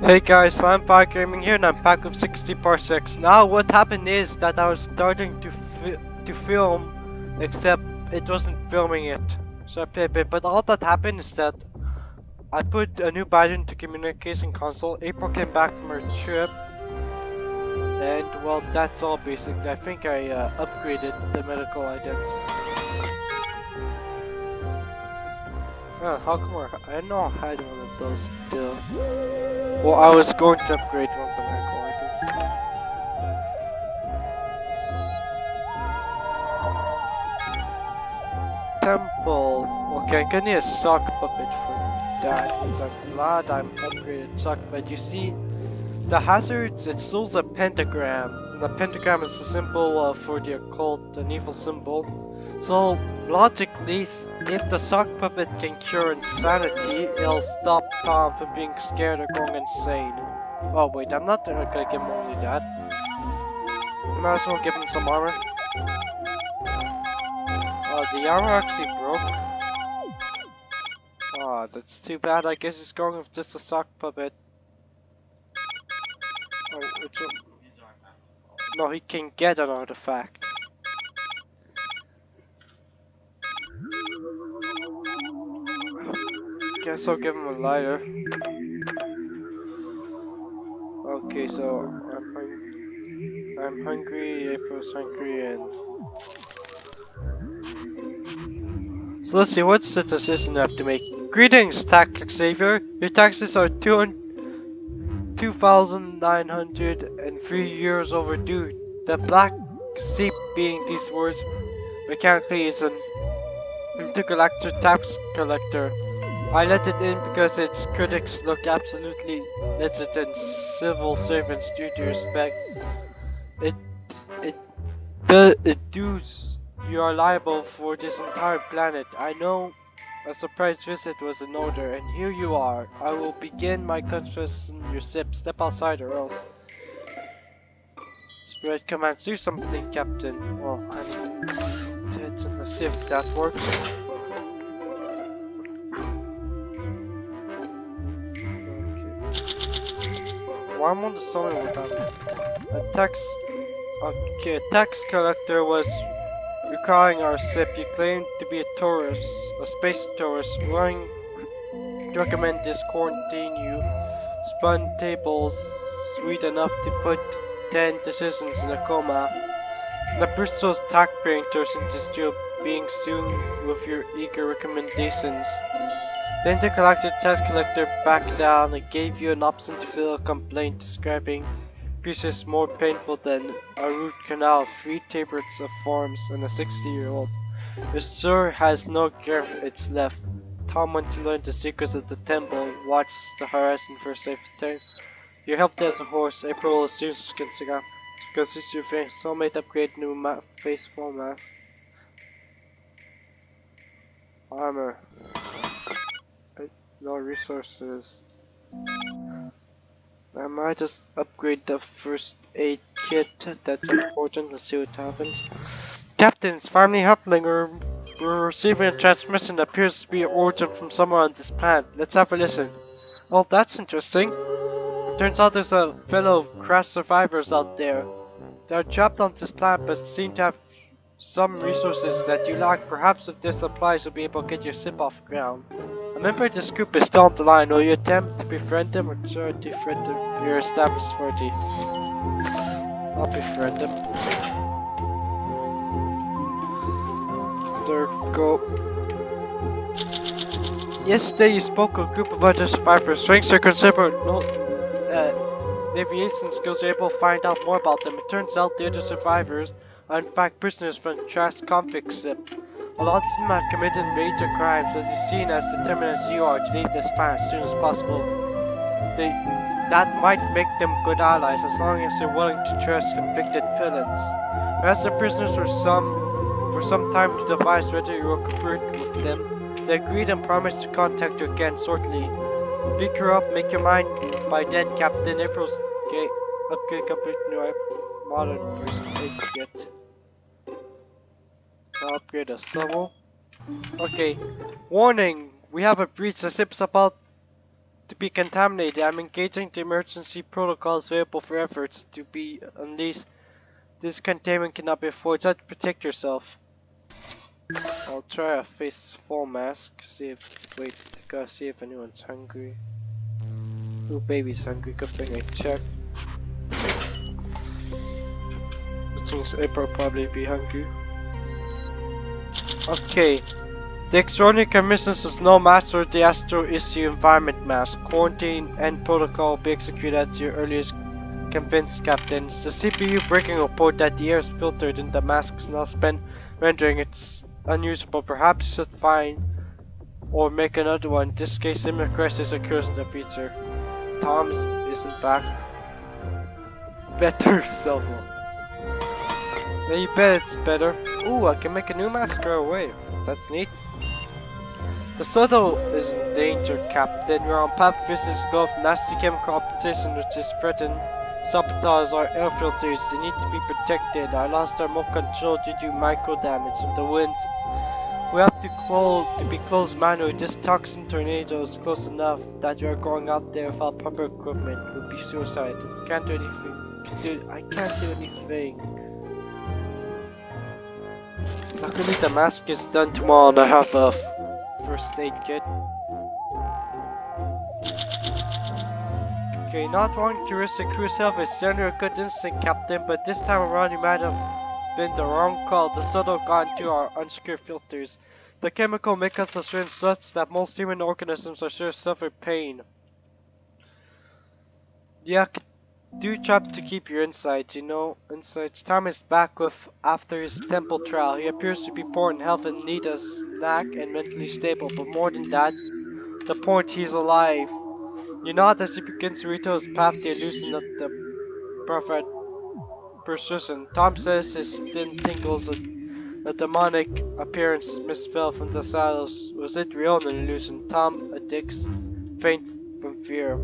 Hey guys, I'm Fire Gaming here and I'm back with 60 Parsecs. Now what happened is that I was starting to film, except it wasn't filming it. So I played a bit, but all that happened is that I put a new badge into communication console, April came back from her trip, and well that's all basically. I think I upgraded the medical items. How come I know I had one of those still. Well, I was going to upgrade one of the medical items. Temple. Okay, I'm gonna need a sock puppet for that. So I'm glad I'm upgraded sock puppet. You see, the hazards, it shows a pentagram. And the pentagram is a symbol for the occult, an evil symbol. So logically, if the sock puppet can cure insanity, it'll stop Tom from being scared or going insane. Oh wait, I'm not gonna give him only that. I might as well give him some armor. Oh, the armor actually broke. Oh, that's too bad. I guess he's going with just a sock puppet. Oh, no, he can get an artifact. Guess I'll give him a lighter. Okay, so I'm hungry, April's hungry, and so let's see. What's the decision I have to make? Greetings, Tax Xavier. Your taxes are 2,903 years overdue. The black sheep being these words mechanically is an intergalactic tax collector. I let it in because its critics look absolutely legit and civil servants due to respect. It it it does you are liable for this entire planet. I know a surprise visit was in order, and here you are. I will begin my confess in your ship. Step outside or else. Spirit commands do something, Captain. Well, I'm dead in the ship. That works. Why am on the summon without a tax? Okay, a tax collector was recalling our ship. You claimed to be a tourist, a space tourist, willing to recommend this quarantine you. Spun tables, sweet enough to put 10 decisions in a coma. The Bristol's tax painters insist you being soon with your eager recommendations. The intergalactic tax collector backed down and gave you an option to fill a complaint describing pieces more painful than a root canal, 3 tablets of forms, and a 60-year-old. The sir has no it's left. Tom went to learn the secrets of the temple, watch the horizon for a safe return. You're healthy as a horse. April will soon consider your face. Soulmate upgrade new face full mask. Armor. No resources. I might just upgrade the first aid kit. That's important. Let's see what happens. Captain, it's finally happening. We're receiving a transmission that appears to be an origin from somewhere on this planet. Let's have a listen. Oh, that's interesting. Turns out there's a fellow crash survivors out there. They're trapped on this planet but seem to have some resources that you lack. Perhaps if this applies, you'll be able to get your ship off the ground. A member of this group is still on the line. Will you attempt to befriend them or try to befriend your established authority? I'll befriend them. There go. Yesterday you spoke with a group of other survivors. Strengths are considered aviation skills are able to find out more about them. It turns out the other survivors are in fact prisoners from a trashed convict ship. A lot of them have committed major crimes, but they're seen as determined as you are to leave this planet as soon as possible. That might make them good allies as long as they're willing to trust convicted villains. As the prisoners for some time to devise whether you will cooperate with them, they agreed and promised to contact you again shortly. Pick her up, make your mind by then, Captain. April's gate. Upgrade complete new modern first aid kit. I'll upgrade a shovel. Okay. Warning! We have a breach. The ship's about to be contaminated. I'm engaging the emergency protocols available for efforts to be unleashed. This containment cannot be avoided. Try to protect yourself. I'll try a face full mask. See if gotta see if anyone's hungry. Ooh, baby's hungry. Good thing I checked. Which means April will probably be hungry. Okay. The extraordinary conditions was no match for the Astro issue environment mask. Quarantine and protocol will be executed at your earliest convince, Captains. The CPU breaking report that the air is filtered and the mask is now spent rendering it unusable. Perhaps you should find or make another one. In this case, similar crisis occurs in the future. Tom isn't back. Better Silver. Yeah, you bet it's better. Ooh, I can make a new mask right away. That's neat. The shuttle is in danger, Captain. We're on path to visit this Gulf. Nasty chemical competition which is threatened. Sabotage our air filters. They need to be protected. I lost thermal control due to micro damage from the winds. We have to be close manually. This toxin tornado is close enough that you are going out there without proper equipment. It would be suicide. We can't do anything. Dude, I can't do anything. Luckily the mask is done tomorrow and I have a first aid kit. Okay, not wanting to risk the crew's health is generally a good instinct, Captain, but this time around you might have been the wrong call. The shuttle got into our unsecured filters. The chemical makes us assume such that most human organisms are sure to suffer pain. Yeah, do try to keep your insides, insides. Tom is back with after his temple trial. He appears to be poor in health and need a snack and mentally stable, but more than that, the point he's alive. You nod as he begins to retell his path to illusion of the prophet precision. Tom says his skin tingles at the demonic appearance misfell from the saddles. Was it real or an illusion? Tom addicts, faint from fear.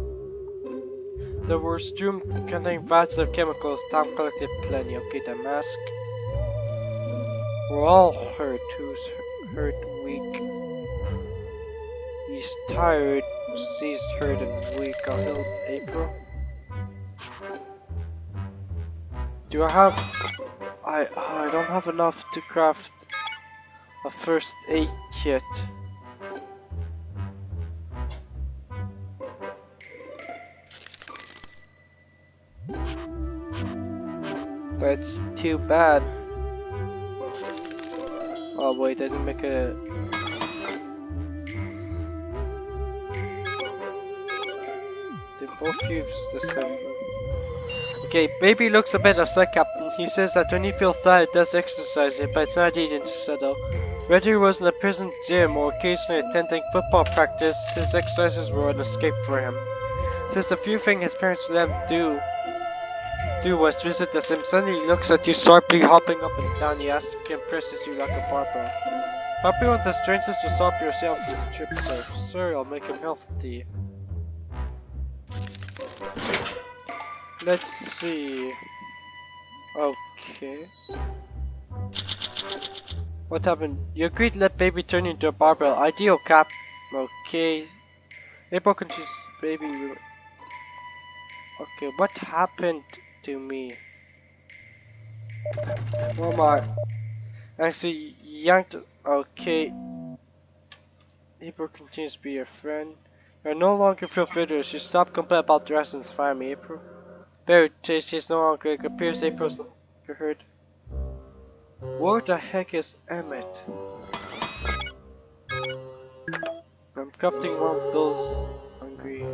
There were strewn containing vats of chemicals. Tom collected plenty. Okay, the mask. We're all hurt. Who's hurt? Weak. He's tired. She's hurt and weak. I'll help April. Do I have... I don't have enough to craft a first aid kit. That's too bad. Oh wait, I didn't make a... They both use the same. Okay, baby looks a bit upset, Captain. He says that when he feels tired, he does exercise it, but it's not eating to settle. Whether he was in a prison gym or occasionally attending football practice, his exercises were an escape for him. Since the few things his parents let him do was visit the sim, suddenly he looks at you sharply, hopping up and down. He asks if he presses you like a barbell. Help you with the strangest will stop yourself this trip, sir. Sir, I'll make him healthy. Let's see. Okay. What happened? You agreed to let baby turn into a barbell. Ideal, Cap. Okay. April continues, baby. Okay, what happened to me? Where am I? Actually, yanked. Okay. April continues to be your friend. You are no longer feel fritters. You stop complaining about the rest and fire me, April. Very tasty is no longer. It appears April's no longer hurt. Where the heck is Emmett? I'm crafting one of those hungry.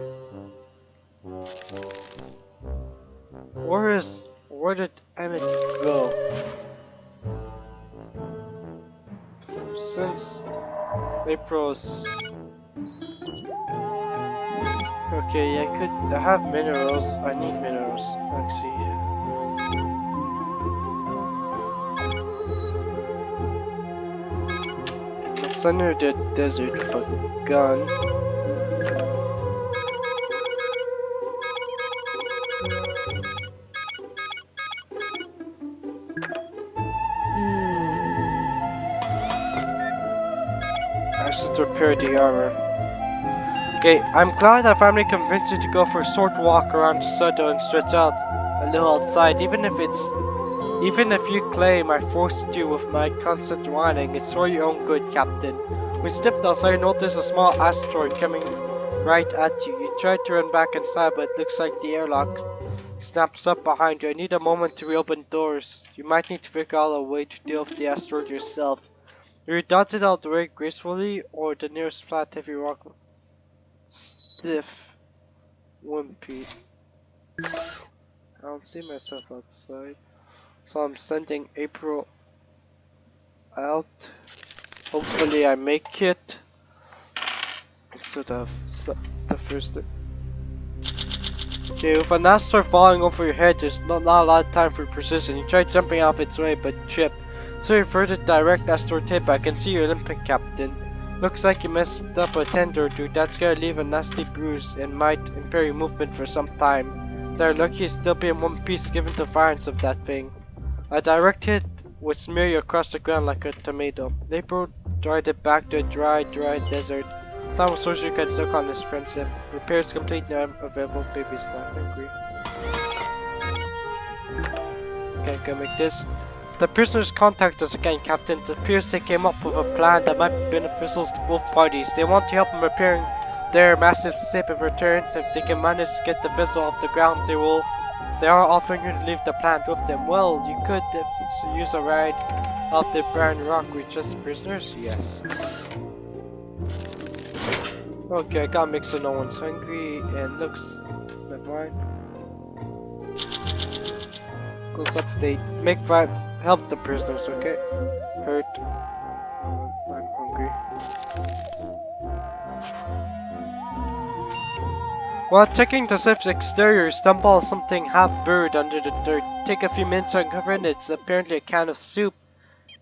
Where did Emmett go? Since April's... Okay, I have minerals. I need minerals, actually. It's under the desert with a gun. I should repair the armor. Okay, I'm glad I finally convinced you to go for a short walk around the shuttle and stretch out a little outside, even if you claim I forced you with my constant whining. It's for your own good, Captain. We stepped outside and noticed a small asteroid coming right at you. You tried to run back inside, but it looks like the airlock snaps up behind you. I need a moment to reopen doors. You might need to figure out a way to deal with the asteroid yourself. You dodged it out the way gracefully, or the nearest flat heavy rock stiff, wimpy. I don't see myself outside, so I'm sending April out. Hopefully I make it instead of the first. Okay, with an asteroid falling over your head, there's not a lot of time for precision. You try jumping out of its way, but trip. So you further direct asteroid hit, I can see you're limping, Captain. Looks like you messed up a tender or two. That's gonna leave a nasty bruise and might impair your movement for some time. They're lucky you still be in one piece given the violence of that thing. A direct hit would smear you across the ground like a tomato. April dried it back to a dry desert. Thomas Social can suck on his friendship. Repairs complete now available, baby's not hungry. Okay, go make this. The prisoners contact us again, Captain. It appears they came up with a plan that might be beneficial to both parties. They want to help in repairing their massive ship in return. If they can manage to get the vessel off the ground, they will. They are offering you to leave the plant with them. Well, you could use a ride up the barren rock with just the prisoners? Yes. Okay, I gotta make sure no one's hungry and looks. Never mind. Close update. Make five. Help the prisoners, okay? Hurt. I'm hungry. While checking the ship's exterior, stumble on something half buried under the dirt. Take a few minutes to uncover it. It's apparently a can of soup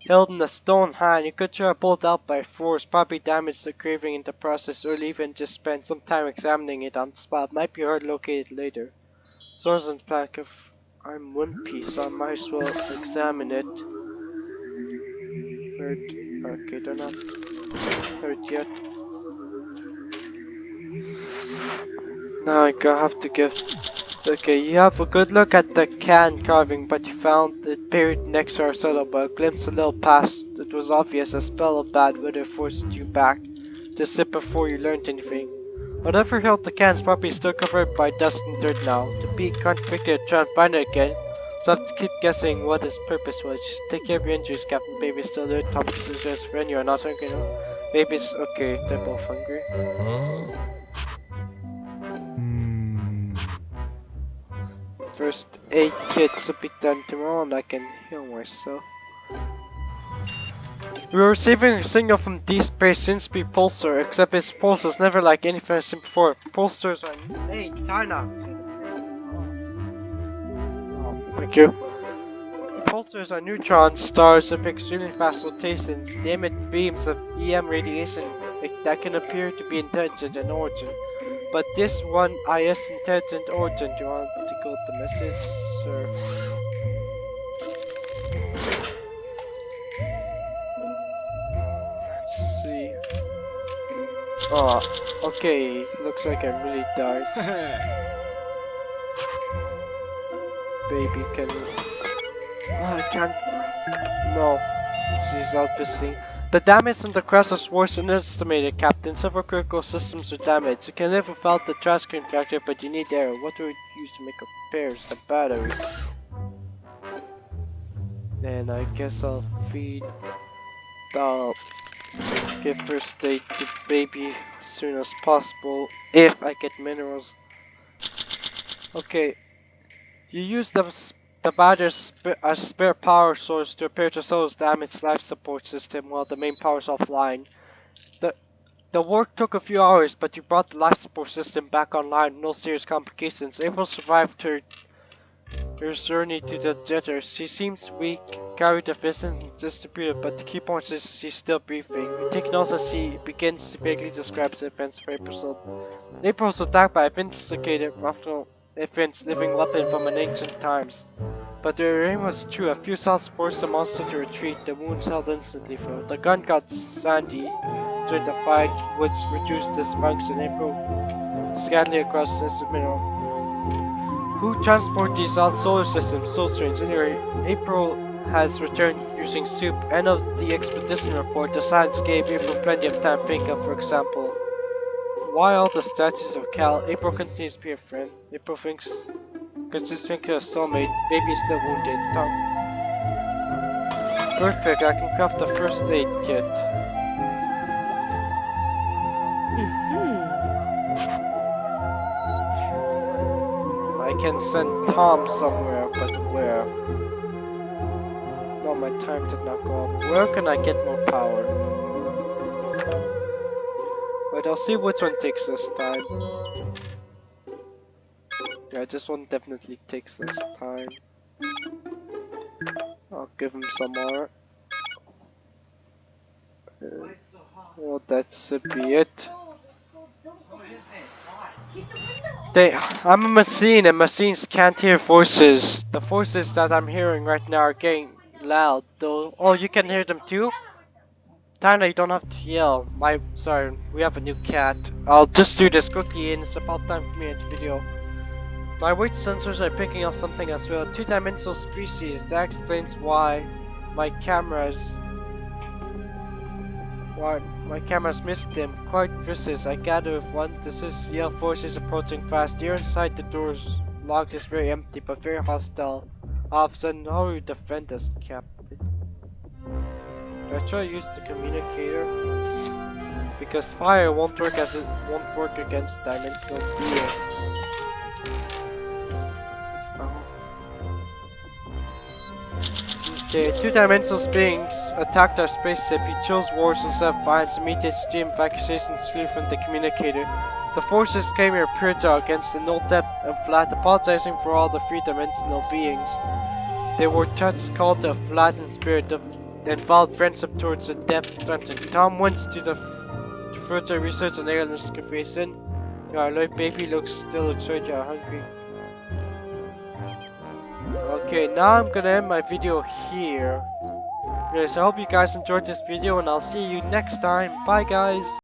held in a stone hand. You could try to pull it out by force, probably damage the craving in the process, or even just spend some time examining it on the spot. Might be hard to locate it later. Source and pack of I'm one piece, so I might as well examine it. Hurt. Okay, they're not hurt yet. Now I have to give. Okay, you have a good look at the can carving, but you found it buried next to our shuttle. But a glimpse a little past, it was obvious a spell of bad weather forced you back to sit before you learned anything. Whatever held the can is probably still covered by dust and dirt now. The beak can't quickly try and find it again, so I have to keep guessing what its purpose was. Take care of your injuries, Captain. Baby's still there. Thomas suggests when you are not hungry now. Baby's okay, they're both hungry. First aid kits will be done tomorrow and I can heal myself. We were receiving a signal from deep space, seems to be pulsar, except its pulse is never like anything I've seen before. Pulsars are... Hey, China! Oh, thank you. Pulsars are neutron stars with extremely fast rotations. They emit beams of EM radiation that can appear to be intelligent in origin. But this one is intelligent origin. Do you want to go with the message, sir? Let's see. Oh, okay. Looks like I really died. Baby, can you... Oh, I can't... No. This is obviously... The damage on the crash was worse than estimated, Captain. Several critical systems were damaged. You can live without the trash screen factor, but you need air. What do we use to make repairs? The battery. Then I guess I'll feed the... Give first aid to baby as soon as possible, if I get minerals. Okay. You use the battery as spare power source to repair the soul's damaged life support system while the main power is offline. The work took a few hours, but you brought the life support system back online with no serious complications. April survived her journey to the jetter. She seems weak, carried a vision and distributed, but the key point is she's still breathing. You take notice as she begins to vaguely describe the events of April's. April was attacked by a vindicated Raphael events living weapon from an ancient times. But their aim was true. A few shots forced the monster to retreat. The wounds held instantly for the gun got Sandy. During the fight, Woods reduced the sparks and April scantily across this middle. Who transport these out solar systems? So strange. Anyway, April has returned using soup. End of the expedition report. The science gave April plenty of time to think of, for example, why all the statues of Cal? April continues to be a friend. April thinks, considering her soulmate, baby is still wounded. Perfect, I can craft the first aid kit. I can send Tom somewhere, but where? No, my time did not go up. Where can I get more power? Wait, I'll see which one takes this time. Yeah, this one definitely takes less time. I'll give him some more. Well, that should be it. I'm a machine and machines can't hear voices. The voices that I'm hearing right now are getting loud though. Oh, you can hear them too? Tyler, you don't have to yell. Sorry, we have a new cat. I'll just do this quickly and it's about time for me to end the video. My weight sensors are picking up something as well. Two-dimensional species. That explains why my cameras missed them. Quite vicious. I gather if one this is yell forces approaching fast. Here inside the doors locked is very empty but very hostile. All of a sudden, how will you defend us, Captain? Do I try to use the communicator? Because fire won't work against dimensional being. Okay, two-dimensional beings attacked our spaceship. He chose wars instead of violence. Immediate stream of accusations flew from the communicator. The forces came here pure against the null depth and flat, apologizing for all the three-dimensional beings. They were touched, called the flattened spirit, and vowed friendship towards the depth dungeon. Tom went to further research on alien excavation. Your alert baby still looks like you're hungry. Okay, now I'm gonna end my video here. Anyways, I hope you guys enjoyed this video and I'll see you next time. Bye guys!